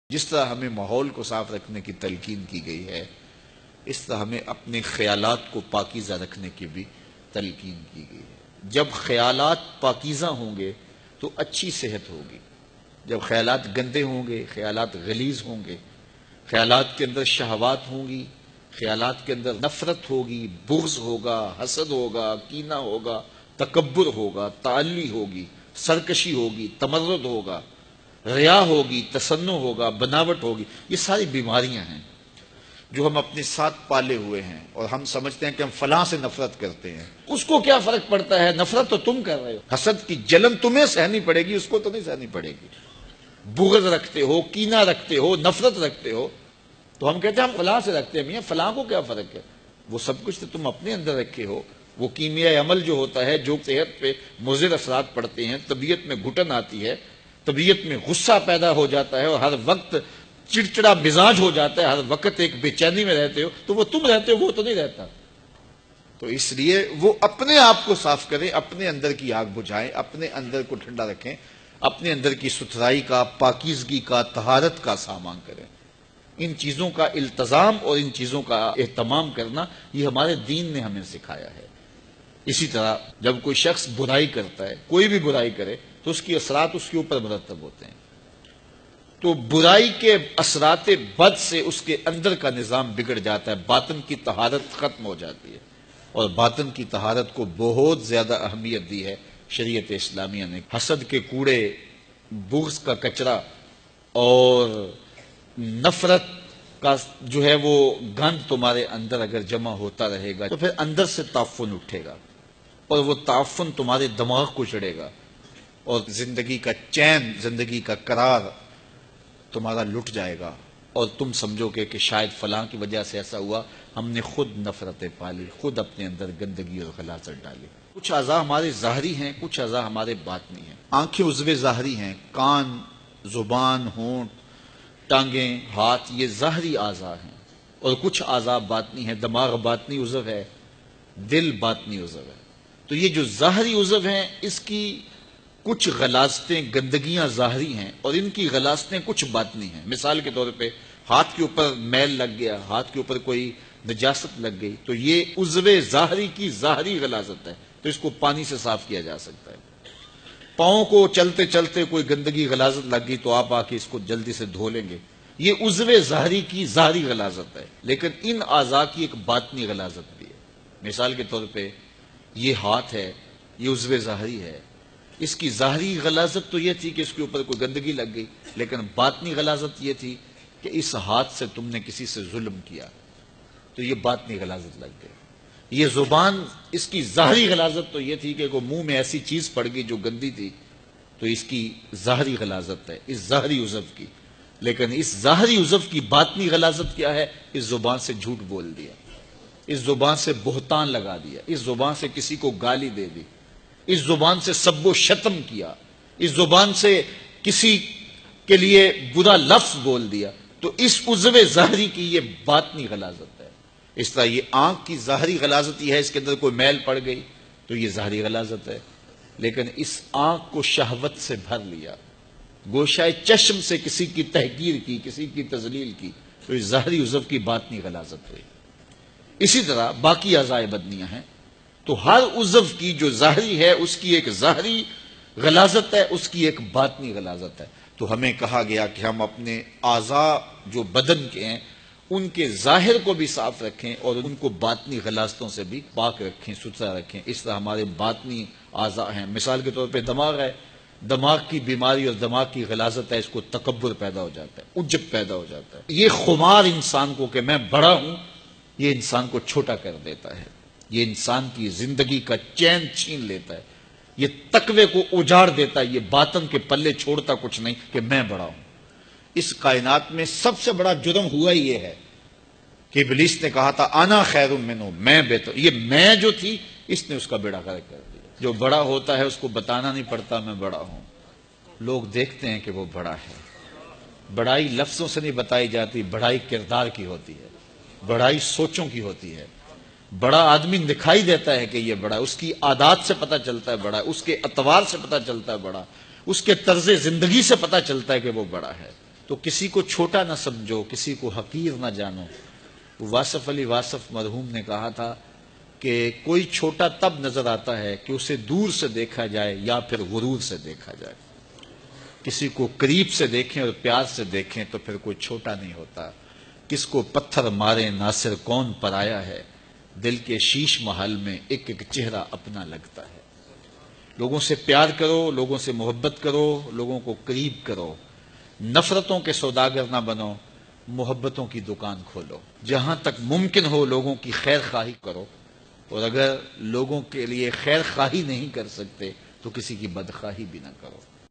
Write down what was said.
جس طرح ہمیں ماحول کو صاف رکھنے کی تلقین کی گئی ہے، اس طرح ہمیں اپنے خیالات کو پاکیزہ رکھنے کی بھی تلقین کی گئی ہے۔ جب خیالات پاکیزہ ہوں گے تو اچھی صحت ہوگی۔ جب خیالات گندے ہوں گے، خیالات غلیظ ہوں گے، خیالات کے اندر شہوات ہوں گی، خیالات کے اندر نفرت ہوگی، بغض ہوگا، حسد ہوگا، کینہ ہوگا، تکبر ہوگا، تعلی ہوگی، سرکشی ہوگی، تمرد ہوگا، ریا ہوگی، تصنع ہوگا، بناوٹ ہوگی، یہ ساری بیماریاں ہیں جو ہم اپنے ساتھ پالے ہوئے ہیں، اور ہم سمجھتے ہیں کہ ہم فلاں سے نفرت کرتے ہیں۔ اس کو کیا فرق پڑتا ہے؟ نفرت تو تم کر رہے ہو، حسد کی جلن تمہیں سہنی پڑے گی، اس کو تو نہیں سہنی پڑے گی۔ بغض رکھتے ہو، کینہ رکھتے ہو، نفرت رکھتے ہو، تو ہم کہتے ہیں ہم فلاں سے رکھتے ہیں۔ میاں فلاں کو کیا فرق ہے؟ وہ سب کچھ تو تم اپنے اندر رکھے ہو۔ وہ کیمیائی عمل جو ہوتا ہے، جو صحت پہ مضر اثرات پڑتے ہیں، طبیعت میں گھٹن آتی ہے، طبیعت میں غصہ پیدا ہو جاتا ہے، اور ہر وقت چڑچڑا مزاج ہو جاتا ہے، ہر وقت ایک بے چینی میں رہتے ہو، تو وہ تم رہتے ہو، وہ تو نہیں رہتا۔ تو اس لیے وہ اپنے آپ کو صاف کریں، اپنے اندر کی آگ بجھائیں، اپنے اندر کو ٹھنڈا رکھیں، اپنے اندر کی ستھرائی کا، پاکیزگی کا، طہارت کا سامان کریں۔ ان چیزوں کا التزام اور ان چیزوں کا اہتمام کرنا، یہ ہمارے دین نے ہمیں سکھایا ہے۔ اسی طرح جب کوئی شخص برائی کرتا ہے، کوئی بھی برائی کرے، تو اس کی اثرات اس کے اوپر مرتب ہوتے ہیں۔ تو برائی کے اثرات بد سے اس کے اندر کا نظام بگڑ جاتا ہے، باطن کی طہارت ختم ہو جاتی ہے، اور باطن کی طہارت کو بہت زیادہ اہمیت دی ہے شریعت اسلامیہ نے۔ حسد کے کوڑے، بغض کا کچرا اور نفرت کا جو ہے وہ گند تمہارے اندر اگر جمع ہوتا رہے گا، تو پھر اندر سے تعفن اٹھے گا، اور وہ تعفن تمہارے دماغ کو چڑھے گا، اور زندگی کا چین، زندگی کا قرار تمہارا لٹ جائے گا، اور تم سمجھو گے کہ شاید فلاں کی وجہ سے ایسا ہوا، ہم نے خود نفرتیں پالی، خود اپنے اندر گندگی اور غلاظت ڈالی۔ کچھ اعضاء ہمارے ظاہری ہیں، کچھ اعضاء ہمارے باطنی ہیں۔ آنکھیں عضو ظاہری ہیں، کان، زبان، ہونٹ، ٹانگیں، ہاتھ، یہ ظاہری اعضاء ہیں، اور کچھ اعضاء باطنی ہیں۔ دماغ باطنی عضو ہے، دل باطنی عضو ہے۔ تو یہ جو ظاہری عضو ہیں، اس کی کچھ غلاظتیں، گندگیاں ظاہری ہیں، اور ان کی غلاظتیں کچھ باطنی ہیں۔ مثال کے طور پہ ہاتھ کے اوپر میل لگ گیا، ہاتھ کے اوپر کوئی نجاست لگ گئی، تو یہ عضو ظاہری کی ظاہری غلاظت ہے، تو اس کو پانی سے صاف کیا جا سکتا ہے۔ پاؤں کو چلتے چلتے کوئی گندگی غلاظت لگ گئی، تو آپ آ کے اس کو جلدی سے دھو لیں گے، یہ عضو ظاہری کی ظاہری غلاظت ہے۔ لیکن ان اعضاء کی ایک باطنی غلاظت بھی ہے۔ مثال کے طور پہ یہ ہاتھ ہے، یہ عضو ظاہری ہے، اس کی ظاہری غلاظت تو یہ تھی کہ اس کے اوپر کوئی گندگی لگ گئی، لیکن باطنی غلاظت یہ تھی کہ اس ہاتھ سے تم نے کسی سے ظلم کیا، تو یہ باطنی غلاظت لگ گئی۔ یہ زبان، اس کی ظاہری غلاظت تو یہ تھی کہ کوئی منہ میں ایسی چیز پڑ گئی جو گندی تھی، تو اس کی ظاہری غلاظت ہے، اس ظاہری عضو کی۔ لیکن اس ظاہری عضو کی باطنی غلاظت کیا ہے؟ اس زبان سے جھوٹ بول دیا، اس زبان سے بہتان لگا دیا، اس زبان سے کسی کو گالی دے دی، اس زبان سے سب و شتم کیا، اس زبان سے کسی کے لیے برا لفظ بول دیا، تو اس عضو ظاہری کی یہ باطنی غلاظت ہے۔ اس طرح یہ آنکھ کی ظاہری غلاظت یہ ہے، اس کے اندر کوئی میل پڑ گئی تو یہ ظاہری غلاظت ہے، لیکن اس آنکھ کو شہوت سے بھر لیا، گوشۂ چشم سے کسی کی تحقیر کی، کسی کی تذلیل کی، تو اس ظاہری عضو کی باطنی غلاظت ہوئی۔ اسی طرح باقی اعضاء بدنیاں ہیں، تو ہر عضو کی جو ظاہری ہے اس کی ایک ظاہری غلاظت ہے، اس کی ایک باطنی غلاظت ہے۔ تو ہمیں کہا گیا کہ ہم اپنے اعضاء جو بدن کے ہیں ان کے ظاہر کو بھی صاف رکھیں، اور ان کو باطنی غلاظتوں سے بھی پاک رکھیں، ستھرا رکھیں۔ اس طرح ہمارے باطنی اعضاء ہیں۔ مثال کے طور پہ دماغ ہے، دماغ کی بیماری اور دماغ کی غلاظت ہے، اس کو تکبر پیدا ہو جاتا ہے، عجب پیدا ہو جاتا ہے۔ یہ خمار انسان کو کہ میں بڑا ہوں، یہ انسان کو چھوٹا کر دیتا ہے، یہ انسان کی زندگی کا چین چھین لیتا ہے، یہ تقوی کو اجاڑ دیتا ہے، یہ باطن کے پلے چھوڑتا کچھ نہیں کہ میں بڑا ہوں۔ اس کائنات میں سب سے بڑا جرم ہوا ہی یہ ہے کہ ابلیس نے کہا تھا انا خیر منہ، میں بہتر، یہ میں جو تھی اس نے اس کا بیڑا غرق کر دیا۔ جو بڑا ہوتا ہے اس کو بتانا نہیں پڑتا میں بڑا ہوں، لوگ دیکھتے ہیں کہ وہ بڑا ہے۔ بڑائی لفظوں سے نہیں بتائی جاتی، بڑائی کردار کی ہوتی ہے، بڑائی سوچوں کی ہوتی ہے۔ بڑا آدمی دکھائی دیتا ہے کہ یہ بڑا ہے، اس کی عادات سے پتہ چلتا ہے بڑا ہے، اس کے اطوار سے پتہ چلتا ہے بڑا، اس کے طرز زندگی سے پتہ چلتا ہے کہ وہ بڑا ہے۔ تو کسی کو چھوٹا نہ سمجھو، کسی کو حقیر نہ جانو۔ واصف علی واصف مرحوم نے کہا تھا کہ کوئی چھوٹا تب نظر آتا ہے کہ اسے دور سے دیکھا جائے یا پھر غرور سے دیکھا جائے۔ کسی کو قریب سے دیکھیں اور پیار سے دیکھیں تو پھر کوئی چھوٹا نہیں ہوتا۔ کس کو پتھر مارے ناصر کون پرایا ہے، دل کے شیش محل میں ایک ایک چہرہ اپنا لگتا ہے۔ لوگوں سے پیار کرو، لوگوں سے محبت کرو، لوگوں کو قریب کرو، نفرتوں کے سوداگر نہ بنو، محبتوں کی دکان کھولو۔ جہاں تک ممکن ہو لوگوں کی خیر خواہی کرو، اور اگر لوگوں کے لیے خیر خواہی نہیں کر سکتے تو کسی کی بدخواہی بھی نہ کرو۔